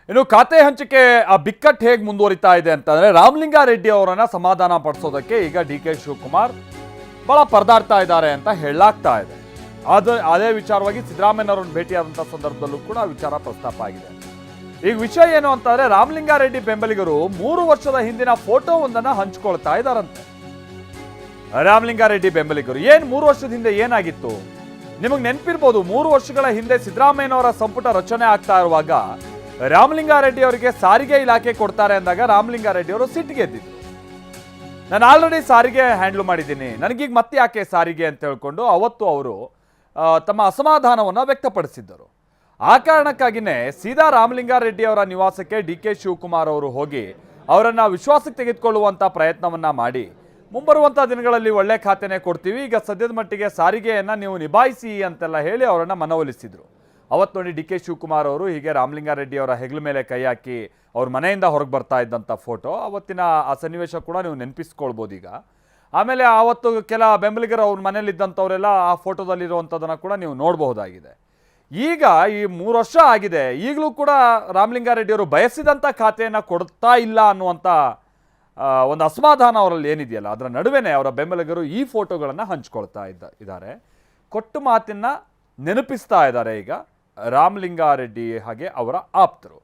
ಇನ್ನು ಖಾತೆ ಹಂಚಿಕೆ ಆ ಬಿಕ್ಕಟ್ಟು ಹೇಗೆ ಮುಂದುವರಿತಾ ಇದೆ ಅಂತಂದ್ರೆ ರಾಮಲಿಂಗಾರೆಡ್ಡಿ ಅವರನ್ನ ಸಮಾಧಾನ ಪಡಿಸೋದಕ್ಕೆ ಈಗ ಡಿ ಕೆ ಶಿವಕುಮಾರ್ ಬಹಳ ಪರದಾಡ್ತಾ ಇದ್ದಾರೆ ಅಂತ ಹೇಳಲಾಗ್ತಾ ಇದೆ. ಅದೇ ವಿಚಾರವಾಗಿ ಸಿದ್ದರಾಮಯ್ಯನವರನ್ನು ಭೇಟಿಯಾದಂಥ ಸಂದರ್ಭದಲ್ಲೂ ಕೂಡ ವಿಚಾರ ಪ್ರಸ್ತಾಪ ಆಗಿದೆ. ಈಗ ವಿಷಯ ಏನು ಅಂತಂದ್ರೆ ರಾಮಲಿಂಗಾರೆಡ್ಡಿ ಬೆಂಬಲಿಗರು 3 ವರ್ಷದ ಹಿಂದಿನ ಫೋಟೋವೊಂದನ್ನು ಹಂಚ್ಕೊಳ್ತಾ ಇದ್ದಾರಂತೆ. ರಾಮಲಿಂಗಾರೆಡ್ಡಿ ಬೆಂಬಲಿಗರು 3 ವರ್ಷದ ಹಿಂದೆ ಏನಾಗಿತ್ತು ನಿಮಗೆ ನೆನಪಿರ್ಬೋದು. 3 ವರ್ಷಗಳ ಹಿಂದೆ ಸಿದ್ದರಾಮಯ್ಯನವರ ಸಂಪುಟ ರಚನೆ ಆಗ್ತಾ ಇರುವಾಗ ರಾಮಲಿಂಗಾರೆಡ್ಡಿ ಅವರಿಗೆ ಸಾರಿಗೆ ಇಲಾಖೆ ಕೊಡ್ತಾರೆ ಅಂದಾಗ ರಾಮಲಿಂಗಾರೆಡ್ಡಿ ಅವರು ಸಿಟ್ಟಿಗೆ ಎದ್ದಿದ್ರು. ನಾನು ಆಲ್ರೆಡಿ ಸಾರಿಗೆ ಹ್ಯಾಂಡ್ಲ್ ಮಾಡಿದ್ದೀನಿ, ನನಗೀಗ ಮತ್ತೆ ಯಾಕೆ ಸಾರಿಗೆ ಅಂತ ಹೇಳ್ಕೊಂಡು ಅವತ್ತು ಅವರು ತಮ್ಮ ಅಸಮಾಧಾನವನ್ನು ವ್ಯಕ್ತಪಡಿಸಿದ್ದರು. ಆ ಕಾರಣಕ್ಕಾಗಿಯೇ ಸೀದಾ ರಾಮಲಿಂಗಾರೆಡ್ಡಿ ಅವರ ನಿವಾಸಕ್ಕೆ ಡಿ ಕೆ ಶಿವಕುಮಾರ್ ಅವರು ಹೋಗಿ ಅವರನ್ನು ವಿಶ್ವಾಸಕ್ಕೆ ತೆಗೆದುಕೊಳ್ಳುವಂಥ ಪ್ರಯತ್ನವನ್ನು ಮಾಡಿ ಮುಂಬರುವಂಥ ದಿನಗಳಲ್ಲಿ ಒಳ್ಳೆ ಖಾತೆನೇ ಕೊಡ್ತೀವಿ, ಈಗ ಸದ್ಯದ ಮಟ್ಟಿಗೆ ಸಾರಿಗೆಯನ್ನು ನೀವು ನಿಭಾಯಿಸಿ ಅಂತೆಲ್ಲ ಹೇಳಿ ಅವರನ್ನು ಮನವೊಲಿಸಿದರು. ಅವತ್ತು ನೋಡಿ ಡಿ ಕೆ ಶಿವಕುಮಾರ್ ಅವರು ಹೀಗೆ ರಾಮಲಿಂಗಾರೆಡ್ಡಿ ಅವರ ಹೆಗಲ ಮೇಲೆ ಕೈ ಹಾಕಿ ಅವ್ರ ಮನೆಯಿಂದ ಹೊರಗೆ ಬರ್ತಾ ಇದ್ದಂಥ ಫೋಟೋ, ಅವತ್ತಿನ ಆ ಸನ್ನಿವೇಶ ಕೂಡ ನೀವು ನೆನಪಿಸ್ಕೊಳ್ಬೋದು ಈಗ. ಆಮೇಲೆ ಆವತ್ತು ಕೆಲ ಬೆಂಬಲಿಗರು ಅವ್ರ ಮನೇಲಿದ್ದಂಥವರೆಲ್ಲ ಆ ಫೋಟೋದಲ್ಲಿರುವಂಥದ್ದನ್ನು ಕೂಡ ನೀವು ನೋಡಬಹುದಾಗಿದೆ. ಈಗ ಈ 3 ವರ್ಷ ಆಗಿದೆ, ಈಗಲೂ ಕೂಡ ರಾಮಲಿಂಗಾರೆಡ್ಡಿ ಅವರು ಬಯಸಿದಂಥ ಖಾತೆಯನ್ನು ಕೊಡ್ತಾ ಇಲ್ಲ ಅನ್ನುವಂಥ ಒಂದು ಅಸಮಾಧಾನ ಅವರಲ್ಲಿ ಏನಿದೆಯಲ್ಲ, ಅದರ ನಡುವೆನೇ ಅವರ ಬೆಂಬಲಿಗರು ಈ ಫೋಟೋಗಳನ್ನು ಹಂಚ್ಕೊಳ್ತಾ ಇದ್ದಾರೆ. ಕೊಟ್ಟು ಮಾತನ್ನ ನೆನಪಿಸ್ತಾ ಇದ್ದಾರೆ ಈಗ ರಾಮಲಿಂಗಾರೆಡ್ಡಿ ಹಾಗೆ ಅವರ ಆಪ್ತರು.